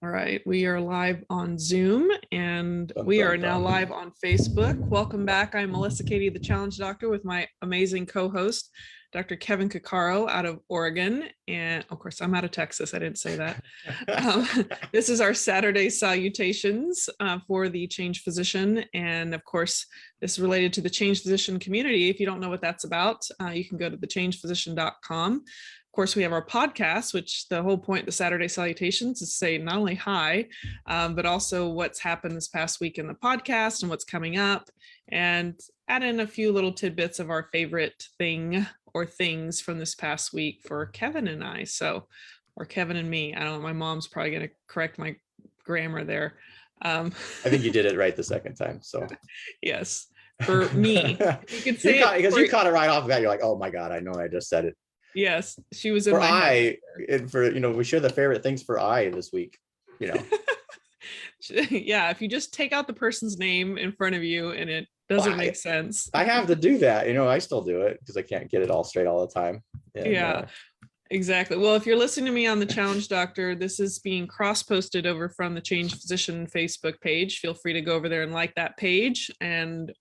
All right, we are live on Zoom and Dun, we dun, are now dun. live on Facebook. Welcome back. I'm Melissa Katie, the Challenge Doctor, with my amazing co-host, Dr. Kevin Cuccaro out of Oregon. And of course, I'm out of Texas. I didn't say that. This is our Saturday salutations for the Change Physician. And of course, this is related to the Change Physician community. If you don't know what that's about, you can go to thechangephysician.com. Of course, we have our podcast, which the whole point of the Saturday salutations is to say not only hi, but also what's happened this past week in the podcast and what's coming up, and add in a few little tidbits of our favorite thing or things from this past week for Kevin and I. So, or Kevin and me. I don't know. My mom's probably going to correct my grammar there. I think you did it right the second time. So yes, for me, you could say you caught it right off of that. You're like, oh my God, I know I just said it. Yes, she was in for my head. And for, we share the favorite things for I this week, Yeah, if you just take out the person's name in front of you and it doesn't make sense. I have to do that. I still do it because I can't get it all straight all the time. And, exactly. Well, if you're listening to me on the Challenge Doctor, this is being cross-posted over from the Change Physician Facebook page. Feel free to go over there and like that page,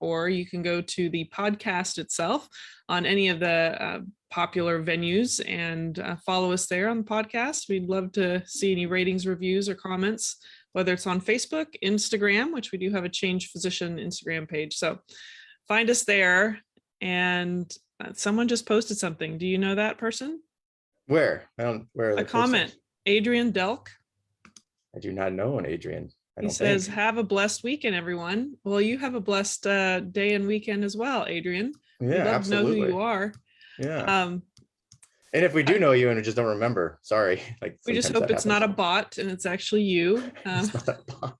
or you can go to the podcast itself on any of the popular venues and follow us there on the podcast. We'd love to see any ratings, reviews, or comments, whether it's on Facebook, Instagram, which we do have a Change Physician Instagram page. So find us there. And someone just posted something. Do you know that person? Where? Where a comment. Adrian Delk. I do not know an Adrian. He says, have a blessed weekend, everyone. Well, you have a blessed day and weekend as well, Adrian. Yeah, we'd love absolutely. to know who you are. Yeah. And if we do know you and we just don't remember, sorry. We just hope it's not a bot and it's actually you. It's not a bot.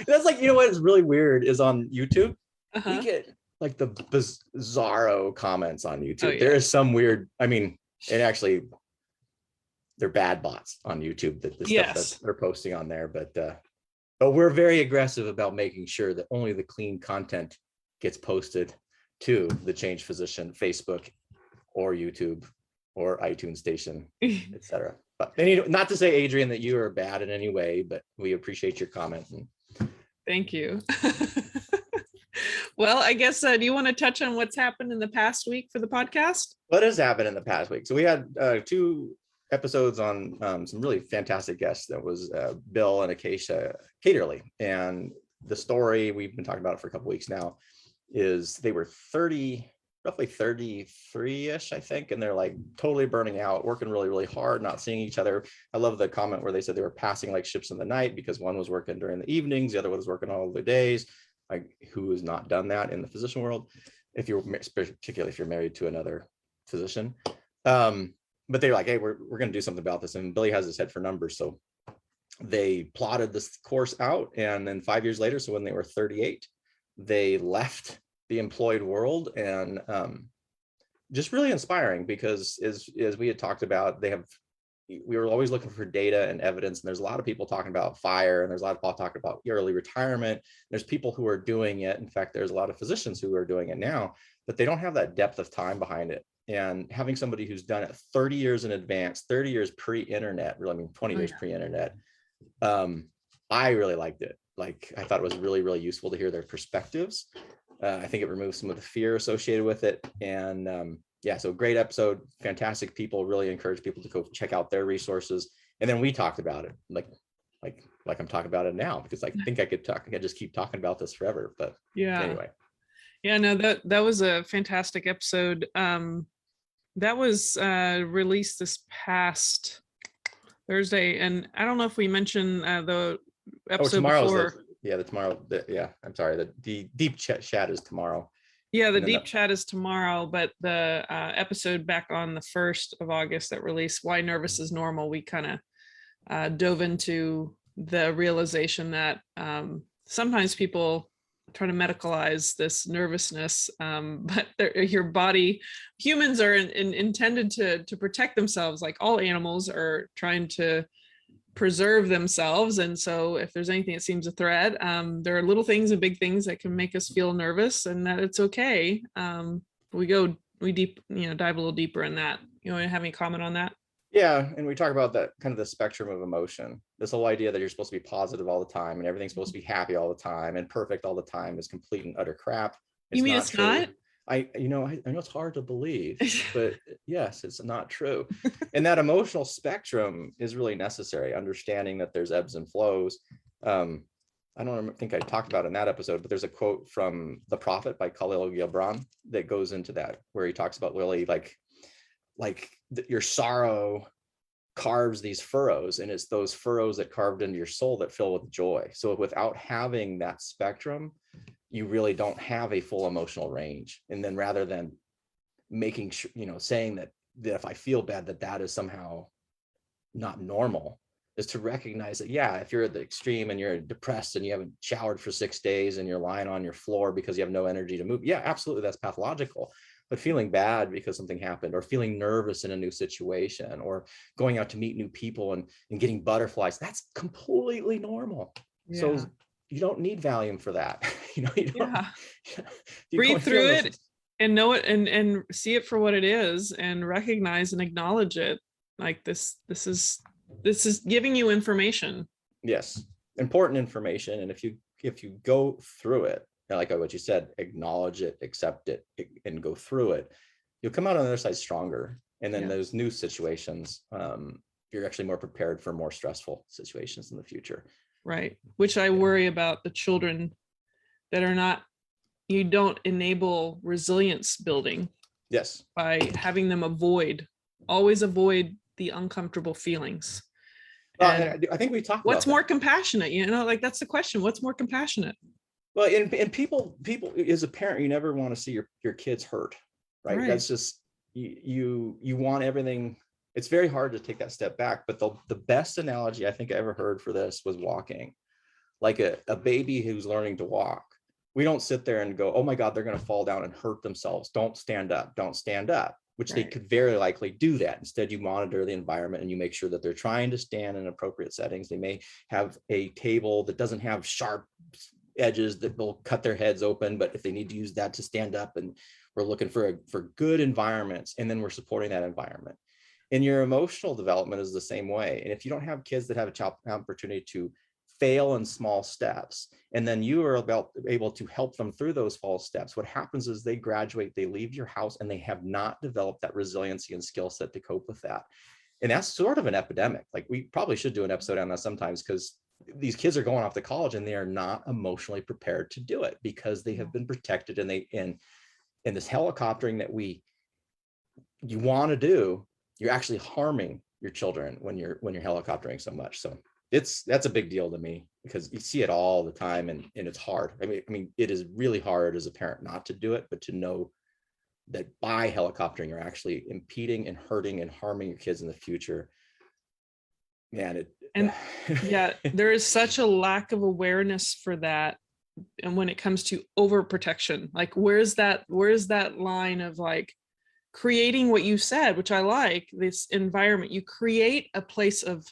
That's like, what is really weird is on YouTube, we get like the bizarro comments on YouTube. Oh, yeah. There is some weird, and actually they're bad bots on YouTube stuff that they're posting on there, but we're very aggressive about making sure that only the clean content gets posted to the Change Physician Facebook or YouTube or iTunes station, etc. But not to say, Adrian, that you are bad in any way, but we appreciate your comment. Thank you. Well, I guess, do you want to touch on what's happened in the past week for the podcast? What has happened in the past week? So we had 2 episodes on some really fantastic guests. That was Bill and Acacia Caterly. And the story, we've been talking about it for a couple weeks now, is they were roughly 33-ish, I think. And they're like totally burning out, working really, really hard, not seeing each other. I love the comment where they said they were passing like ships in the night because one was working during the evenings, the other one was working all the days. Like, who has not done that in the physician world, particularly if you're married to another physician. But they're like, hey, we're going to do something about this. And Billy has his head for numbers. So they plotted this course out. And then 5 years later, so when they were 38, they left the employed world. And just really inspiring because as we had talked about, we were always looking for data and evidence. And there's a lot of people talking about FIRE, and there's a lot of people talking about early retirement. There's people who are doing it. In fact, there's a lot of physicians who are doing it now, but they don't have that depth of time behind it. And having somebody who's done it 30 years in advance, 30 years pre-internet, really, 20 years pre-internet, I really liked it. Like, I thought it was really, really useful to hear their perspectives. I think it removes some of the fear associated with it. And so great episode, fantastic people, really encourage people to go check out their resources. And then we talked about it like I'm talking about it now, because I think I could just keep talking about this forever. But anyway. Yeah, no, that was a fantastic episode. That was released this past Thursday. And I don't know if we mentioned the episode before. I'm sorry. The deep chat is tomorrow. Yeah, the deep chat is tomorrow, but the episode back on the 1st of August that released, Why Nervous is Normal, we kind of dove into the realization that sometimes people try to medicalize this nervousness, but your body, humans are intended to protect themselves, like all animals are trying to preserve themselves. And so if there's anything that seems a threat, there are little things and big things that can make us feel nervous, and that it's okay. We dive a little deeper in that. You want to have any comment on that? Yeah, and we talk about that kind of the spectrum of emotion. This whole idea that you're supposed to be positive all the time and everything's supposed to be happy all the time and perfect all the time is complete and utter crap. You It's mean not it's true. not? I know it's hard to believe, but yes, it's not true. And that emotional spectrum is really necessary, understanding that there's ebbs and flows. I don't think I talked about it in that episode, but there's a quote from The Prophet by Khalil Gibran that goes into that, where he talks about really your sorrow carves these furrows, and it's those furrows that carved into your soul that fill with joy. So without having that spectrum, you really don't have a full emotional range. And then rather than making sure, saying that if I feel bad, that is somehow not normal, is to recognize that, yeah, if you're at the extreme and you're depressed and you haven't showered for 6 days and you're lying on your floor because you have no energy to move, yeah, absolutely, that's pathological. But feeling bad because something happened, or feeling nervous in a new situation, or going out to meet new people and getting butterflies, that's completely normal. Yeah. So you don't need Valium for that. You don't, Yeah. you're Breathe going through those it and know it, and see it for what it is, and recognize and acknowledge it. Like this is giving you information. Yes, important information. And if you go through it, like what you said, acknowledge it, accept it, and go through it, you'll come out on the other side stronger. And then Yeah. those new situations, you're actually more prepared for more stressful situations in the future. Right. Which I worry about the children that are not, you don't enable resilience building. Yes. By having them always avoid the uncomfortable feelings. And I think we talked about what's more compassionate, like that's the question. What's more compassionate? Well, and people as a parent, you never want to see your kids hurt, right? That's just, you want everything. It's very hard to take that step back, but the best analogy I think I ever heard for this was walking. Like a baby who's learning to walk, we don't sit there and go, oh my God, they're going to fall down and hurt themselves, don't stand up, which they could very likely do that. Instead, you monitor the environment and you make sure that they're trying to stand in appropriate settings. They may have a table that doesn't have sharp edges that will cut their heads open, but if they need to use that to stand up, and we're looking for good environments, and then we're supporting that environment. And your emotional development is the same way. And if you don't have kids that have an opportunity to fail in small steps, and then you are able to help them through those false steps, what happens is they graduate, they leave your house, and they have not developed that resiliency and skill set to cope with that. And that's sort of an epidemic. Like, we probably should do an episode on that sometimes, because these kids are going off to college and they are not emotionally prepared to do it, because they have been protected, and in this helicoptering that you want to do, you're actually harming your children when you're helicoptering so much. So that's a big deal to me, because you see it all the time, and it's hard. I mean, it is really hard as a parent not to do it, but to know that by helicoptering, you're actually impeding and hurting and harming your kids in the future. Man, yeah, there is such a lack of awareness for that. And when it comes to overprotection, like where's that line of like creating what you said, which I like, this environment, you create a place of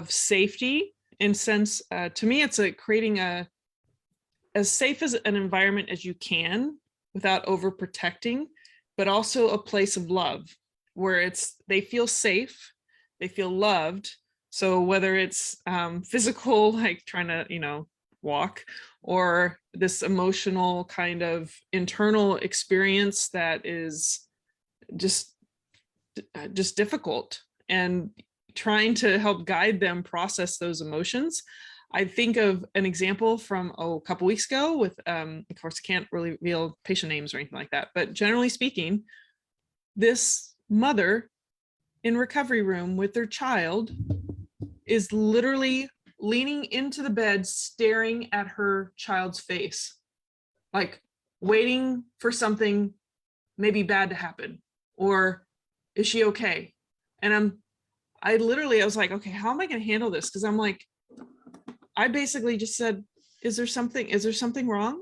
safety, in sense, to me, it's creating as safe as an environment as you can without overprotecting, but also a place of love where they feel safe, they feel loved. So whether it's physical, like trying to, walk, or this emotional kind of internal experience that is just difficult, and trying to help guide them process those emotions. I think of an example from a couple weeks ago with, of course, I can't really reveal patient names or anything like that, but generally speaking, this mother in recovery room with their child is literally leaning into the bed, staring at her child's face, like waiting for something maybe bad to happen, or is she okay? And I was like, okay, how am I going to handle this? Because I'm like, I basically just said, is there something wrong?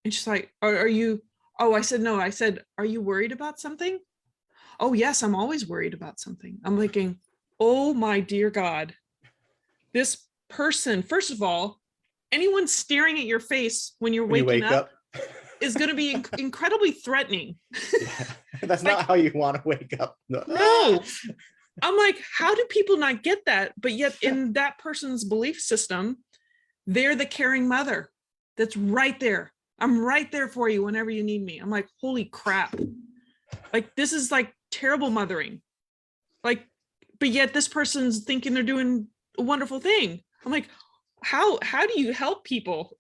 And she's like, are you, oh, I said, no, I said, are you worried about something? Oh, yes, I'm always worried about something. I'm thinking, oh my dear God, this person, first of all, anyone staring at your face when you're waking up, is going to be incredibly threatening. Yeah. That's Like, not how you want to wake up. no. I'm like, how do people not get that? But yet in that person's belief system, they're the caring mother that's right there. I'm right there for you whenever you need me. I'm like, holy crap. Like, this is like terrible mothering. Like, but yet this person's thinking they're doing a wonderful thing. I'm like, how do you help people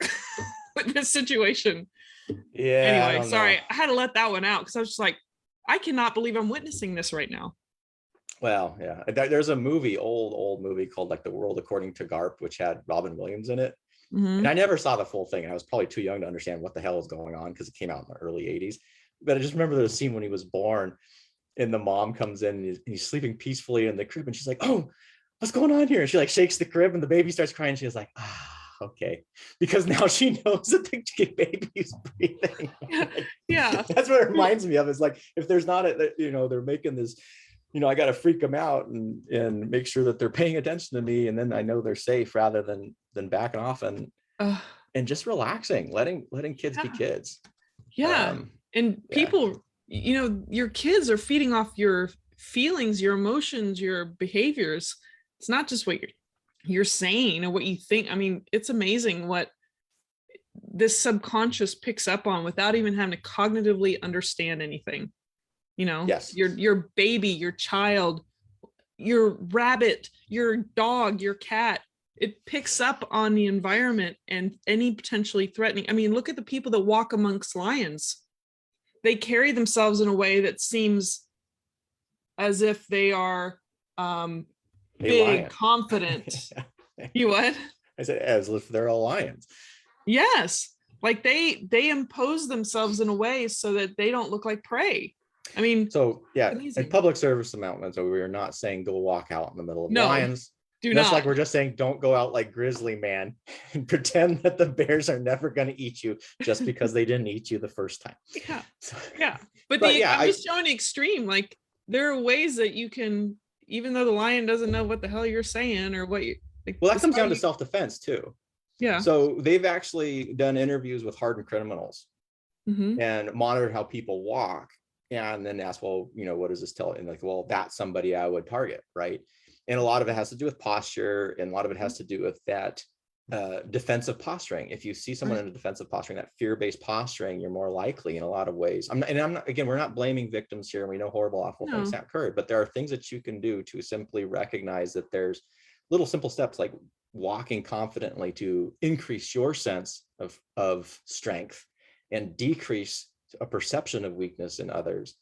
with this situation? Yeah, I Anyway, don't know. sorry, I had to let that one out because I was just like, I cannot believe I'm witnessing this right now. Well, yeah, there's a movie, old movie called like The World According to Garp, which had Robin Williams in it. Mm-hmm. And I never saw the full thing. And I was probably too young to understand what the hell was going on because it came out in the early 80s. But I just remember the scene when he was born and the mom comes in and he's sleeping peacefully in the crib. And she's like, oh, what's going on here? And she like shakes the crib and the baby starts crying. She was like, okay. Because now she knows that the baby's breathing. Yeah. That's what it reminds me of. Is like, if there's not they're making this, I got to freak them out and make sure that they're paying attention to me. And then I know they're safe rather than backing off and just relaxing, letting kids be kids. Yeah. And people, your kids are feeding off your feelings, your emotions, your behaviors. It's not just what you're saying or what you think. I mean, it's amazing what this subconscious picks up on without even having to cognitively understand anything. Yes. Your baby, your child, your rabbit, your dog, your cat, it picks up on the environment and any potentially threatening. I mean, look at the people that walk amongst lions. They carry themselves in a way that seems as if they are big, confident. You what? I said, as if they're all lions. Yes. Like they impose themselves in a way so that they don't look like prey. I mean, so yeah, in public service announcements, so we are not saying go walk out in the middle of lions. Do Just not. like we're just saying don't go out like Grizzly Man and pretend that the bears are never going to eat you just because they didn't eat you the first time. Yeah. Yeah. But I'm just showing the extreme. Like there are ways that you can, even though the lion doesn't know what the hell you're saying or what you like. Well, that comes down to self-defense too. Yeah. So they've actually done interviews with hardened criminals and monitored how people walk and then ask, well, what does this tell? And like, well, that's somebody I would target, right? And a lot of it has to do with posture, and a lot of it has to do with that defensive posturing. If you see someone in a defensive posturing, that fear-based posturing, you're more likely in a lot of ways. I'm not, again, we're not blaming victims here. We know horrible, awful things have occurred, but there are things that you can do to simply recognize that there's little simple steps like walking confidently to increase your sense of strength and decrease a perception of weakness in others.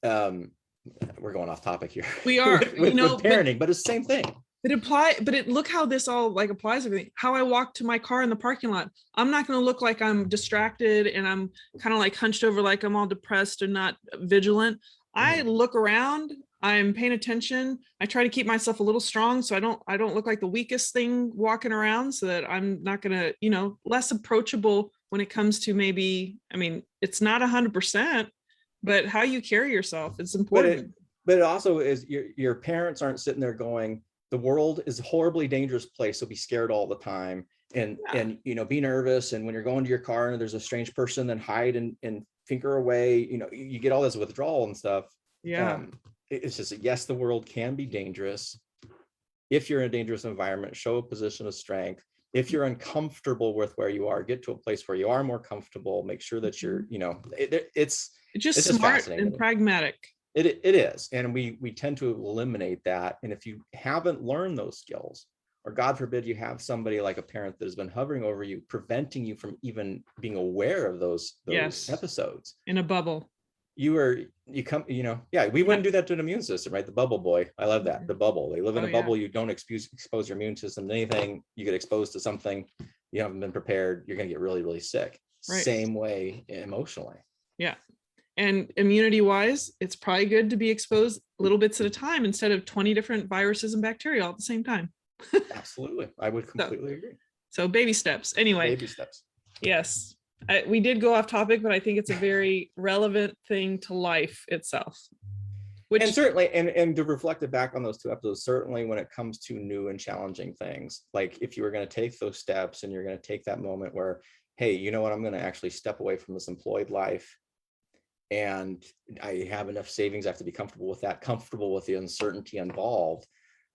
We're going off topic here. We are, with parenting, but it's the same thing. Look how this all like applies to everything. How I walk to my car in the parking lot. I'm not going to look like I'm distracted and I'm kind of like hunched over, like I'm all depressed and not vigilant. I look around, I'm paying attention. I try to keep myself a little strong so I don't look like the weakest thing walking around, so that I'm not going to, less approachable when it comes to maybe, I mean, it's not 100%, but how you carry yourself, it's important. But it also is your parents aren't sitting there going, the world is a horribly dangerous place, so be scared all the time and be nervous, and when you're going to your car and there's a strange person, then hide and finker away, you get all this withdrawal and stuff. It's just, yes, the world can be dangerous. If you're in a dangerous environment, show a position of strength. If you're uncomfortable with where you are, get to a place where you are more comfortable. Make sure that you're, it's just smart and pragmatic. It is. And we tend to eliminate that. And if you haven't learned those skills, or God forbid, you have somebody like a parent that has been hovering over you, preventing you from even being aware of those episodes. In a bubble. We wouldn't do that to an immune system, right? The bubble boy. I love that. The bubble. They live in a bubble. You don't expose your immune system to anything. You get exposed to something, you haven't been prepared, you're going to get really, really sick. Right. Same way emotionally. Yeah. And immunity wise, it's probably good to be exposed little bits at a time instead of 20 different viruses and bacteria all at the same time. Absolutely. I would completely agree. So baby steps. Anyway. Baby steps. Yes. We did go off topic, but I think it's a very relevant thing to life itself. And certainly, and to reflect it back on those two episodes, certainly when it comes to new and challenging things, like if you were going to take those steps and you're going to take that moment where hey, you know what, I'm going to actually step away from this employed life, and I have enough savings. I have to be comfortable with that, comfortable with the uncertainty involved.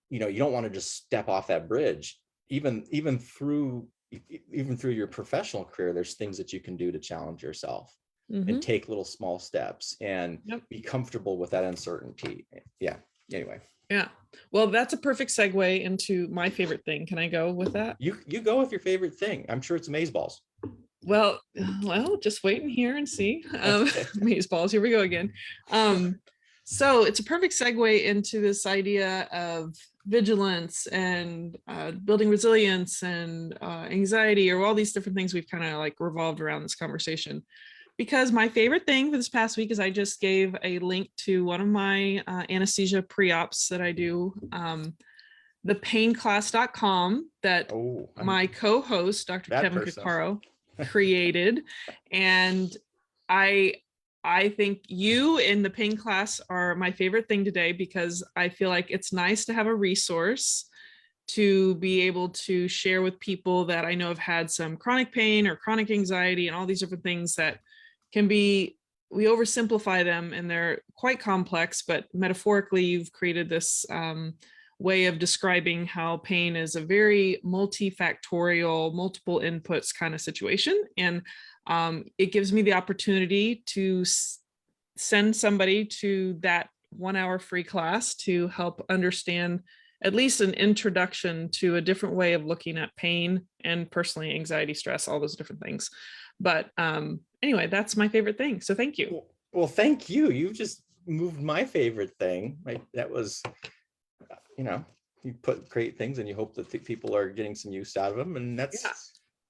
You know, you don't want to just step off that bridge. Even through your professional career, there's things that you can do to challenge yourself and take little small steps and be comfortable with that uncertainty. Yeah. Anyway. Yeah. Well, that's a perfect segue into my favorite thing. Can I go with that? You go with your favorite thing. I'm sure it's amazeballs. Well, just wait and hear and see. Amazeballs, here we go again. So it's a perfect segue into this idea of vigilance and building resilience and anxiety, or all these different things we've kind of like revolved around this conversation. Because my favorite thing for this past week is I just gave a link to one of my anesthesia pre-ops that I do, thepainclass.com, that my co-host, Dr. Kevin Cuccaro, created. And I think you in the pain class are my favorite thing today, because I feel like it's nice to have a resource to be able to share with people that I know have had some chronic pain or chronic anxiety and all these different things that can be, we oversimplify them and they're quite complex, but metaphorically you've created this way of describing how pain is a very multifactorial, multiple inputs kind of situation. And it gives me the opportunity to send somebody to that 1 hour free class to help understand at least an introduction to a different way of looking at pain and personally anxiety, stress, all those different things. But anyway, that's my favorite thing. So thank you. Well, thank you. You just moved my favorite thing. Right? That was, you know, you put great things and you hope that people are getting some use out of them. And that's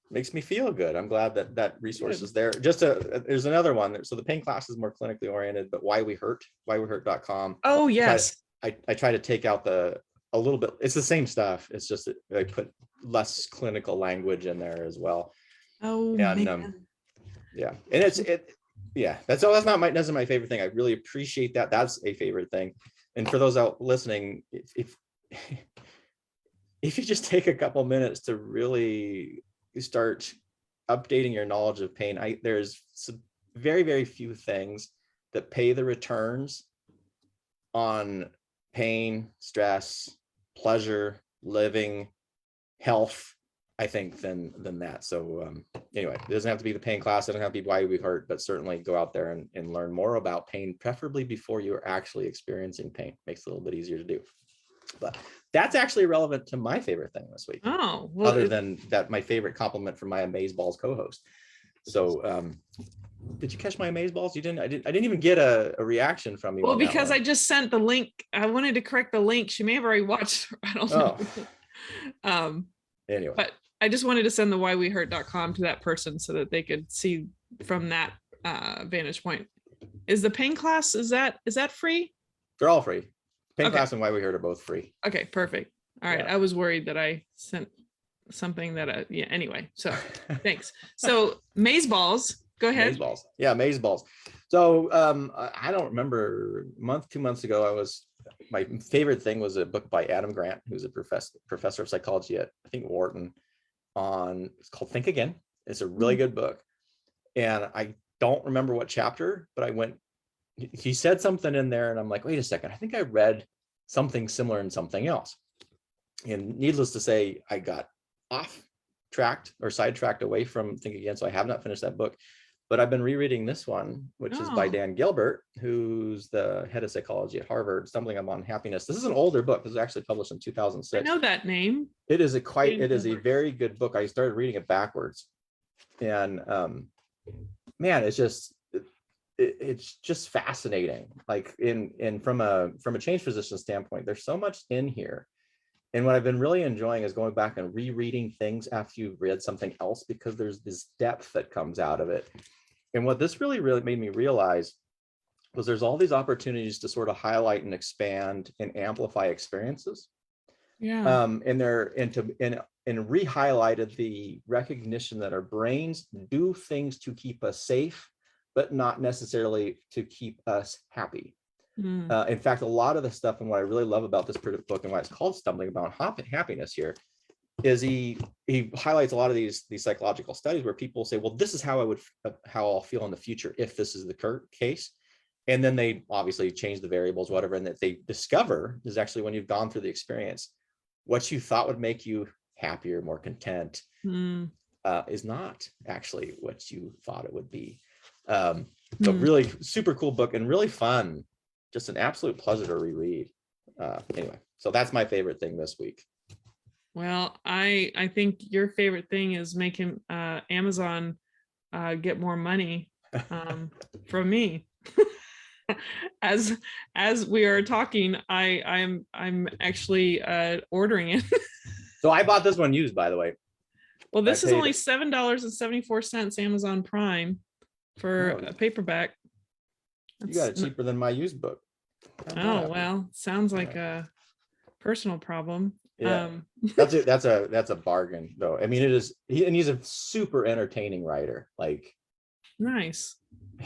makes me feel good. I'm glad that that resource is there. There's another one. So the pain class is more clinically oriented, but whywehurt.com. Oh, yes. I try to take out a little bit. It's the same stuff. It's just that I put less clinical language in there as well. Oh, and, man. Yeah. And that's not my favorite thing. I really appreciate that. That's a favorite thing. And for those out listening, if you just take a couple minutes to really start updating your knowledge of pain, there's some very, very few things that pay the returns on pain, stress, pleasure, living, health, I think, than that. So anyway, it doesn't have to be the pain class. It doesn't have to be Why We Hurt, but certainly go out there and learn more about pain, preferably before you're actually experiencing pain. Makes it a little bit easier to do. But that's actually relevant to my favorite thing this week. Oh, well, other than that, my favorite compliment from my Amazeballs co-host. So did you catch my Amazeballs? You didn't. I didn't even get a reaction from you. Well, because I just sent the link. I wanted to correct the link. She may have already watched. I don't know. Anyway, but I just wanted to send the whywehurt.com to that person so that they could see from that vantage point. Is the pain class, is that free? They're all free. Pain class and Why We Hurt are both free. Okay, perfect. All right. I was worried that I sent something that anyway, so thanks. So Amazeballs, go ahead. Amazeballs. Yeah, Amazeballs. So I don't remember, 2 months ago, my favorite thing was a book by Adam Grant, who's a professor of psychology at, I think, Wharton, it's called Think Again. It's a really good book. And I don't remember what chapter, but he said something in there and I'm like, wait a second, I think I read something similar in something else. And needless to say, I got sidetracked away from Think Again. So I have not finished that book, but I've been rereading this one, which is by Dan Gilbert, who's the head of psychology at Harvard, Stumbling Upon Happiness. This is an older book. This was actually published in 2006. I know that name. It is a very good book. I started reading it backwards, and man, it's just fascinating. Like from a change physician standpoint, there's so much in here. And what I've been really enjoying is going back and rereading things after you've read something else, because there's this depth that comes out of it. And what this really, really made me realize was there's all these opportunities to sort of highlight and expand and amplify experiences. Yeah. And re-highlighted the recognition that our brains do things to keep us safe, but not necessarily to keep us happy. In fact, a lot of the stuff, and what I really love about this book and why it's called Stumbling Upon Happiness here, is he highlights a lot of these psychological studies where people say, well, this is how I'll feel in the future if this is the case. And then they obviously change the variables, whatever, and that they discover is actually when you've gone through the experience, what you thought would make you happier, more content, is not actually what you thought it would be. But really super cool book and really fun, just an absolute pleasure to reread. Anyway, so that's my favorite thing this week. Well, I think your favorite thing is making Amazon get more money from me. As we are talking, I'm actually ordering it. So I bought this one used, by the way. Well, this is only $7.74 Amazon Prime for a paperback. You got it cheaper than my used book. Oh, well, sounds like a personal problem. Yeah, that's a bargain though. I mean, it is, he's a super entertaining writer. Like, nice.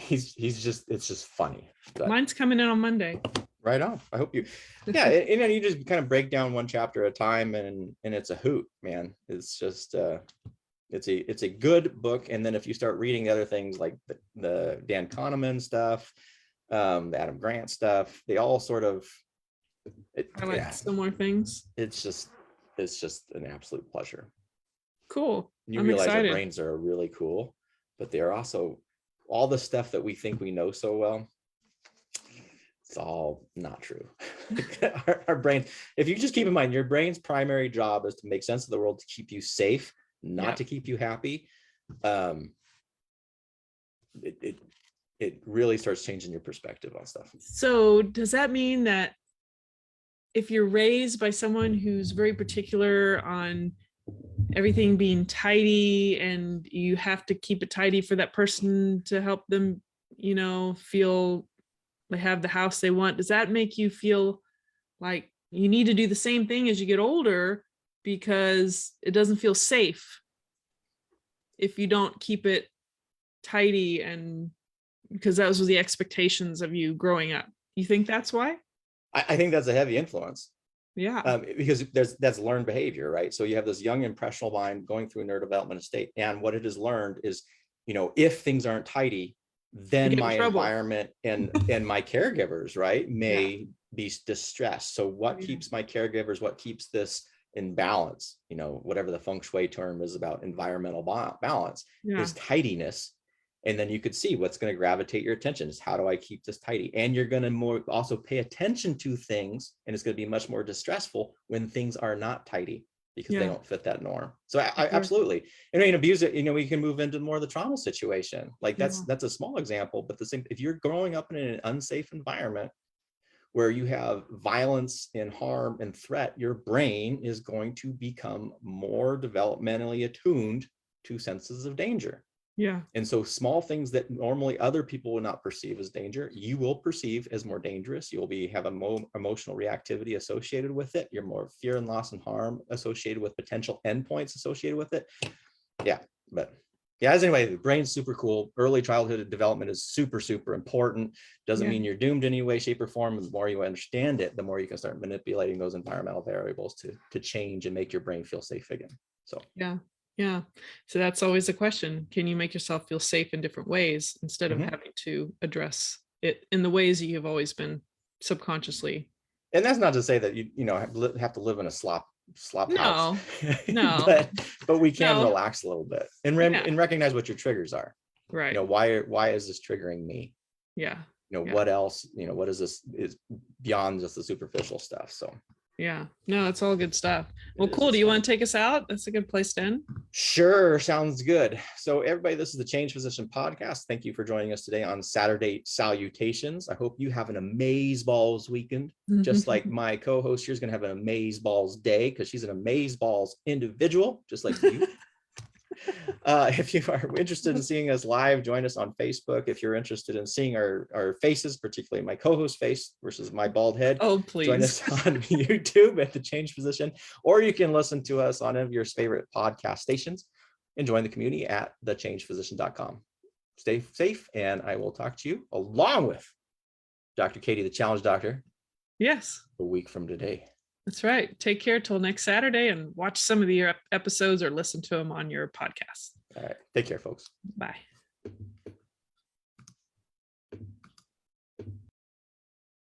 It's just funny. But mine's coming in on Monday. Right on. I hope you, yeah. And then you just kind of break down one chapter at a time, and it's a hoot, man. It's just it's a good book. And then if you start reading the other things like the Dan Kahneman stuff, the Adam Grant stuff, they all sort of similar things. It's just an absolute pleasure. Cool. You realize our brains are really cool, but they're also all the stuff that we think we know so well. It's all not true. Our brain, if you just keep in mind, your brain's primary job is to make sense of the world, to keep you safe, not to keep you happy. It really starts changing your perspective on stuff. So does that mean that if you're raised by someone who's very particular on everything being tidy, and you have to keep it tidy for that person to help them, feel they have the house they want, does that make you feel like you need to do the same thing as you get older because it doesn't feel safe if you don't keep it tidy, and because that was the expectations of you growing up? You think that's why? I think that's a heavy influence. Yeah. Because that's learned behavior, right? So you have this young impressionable mind going through a neurodevelopmental state, and what it has learned is, if things aren't tidy, then my environment and my caregivers, right, may be distressed. So what keeps my caregivers, what keeps this in balance, whatever the feng shui term is about environmental balance, is tidiness. And then you could see what's going to gravitate your attention is, how do I keep this tidy? And you're going to also pay attention to things, and it's going to be much more distressful when things are not tidy because they don't fit that norm. So I absolutely, abuse it, we can move into more of the trauma situation. Like that's a small example, but the same, if you're growing up in an unsafe environment where you have violence and harm and threat, your brain is going to become more developmentally attuned to senses of danger. Yeah. And so small things that normally other people would not perceive as danger, you will perceive as more dangerous. You'll have emotional reactivity associated with it. You're more fear and loss and harm associated with potential endpoints associated with it. Yeah. But anyway, the brain's super cool. Early childhood development is super, super important. Doesn't mean you're doomed in any way, shape, or form. The more you understand it, the more you can start manipulating those environmental variables to change and make your brain feel safe again. So yeah. So that's always a question. Can you make yourself feel safe in different ways instead of having to address it in the ways that you've always been subconsciously? And that's not to say that you have to live in a slop house. No. but we can relax a little bit and recognize what your triggers are. Right. Why is this triggering me? Yeah. What else? What is this is beyond just the superficial stuff. So yeah, no, it's all good stuff. Well, cool. Do you want to take us out? That's a good place to end. Sure. Sounds good. So everybody, this is the Change Physician podcast. Thank you for joining us today on Saturday Salutations. I hope you have an amazeballs weekend, just like my co-host here is going to have an amazeballs day, because she's an amazeballs individual, just like you. If you are interested in seeing us live, join us on Facebook. If you're interested in seeing our faces, particularly my co-host face versus my bald head, please join us on YouTube at The Change Physician, or you can listen to us on any of your favorite podcast stations and join the community at thechangephysician.com. Stay safe, and I will talk to you along with Dr. Katie, the Challenge Doctor. Yes. A week from today. That's right. Take care till next Saturday, and watch some of the episodes or listen to them on your podcast. All right. Take care, folks. Bye.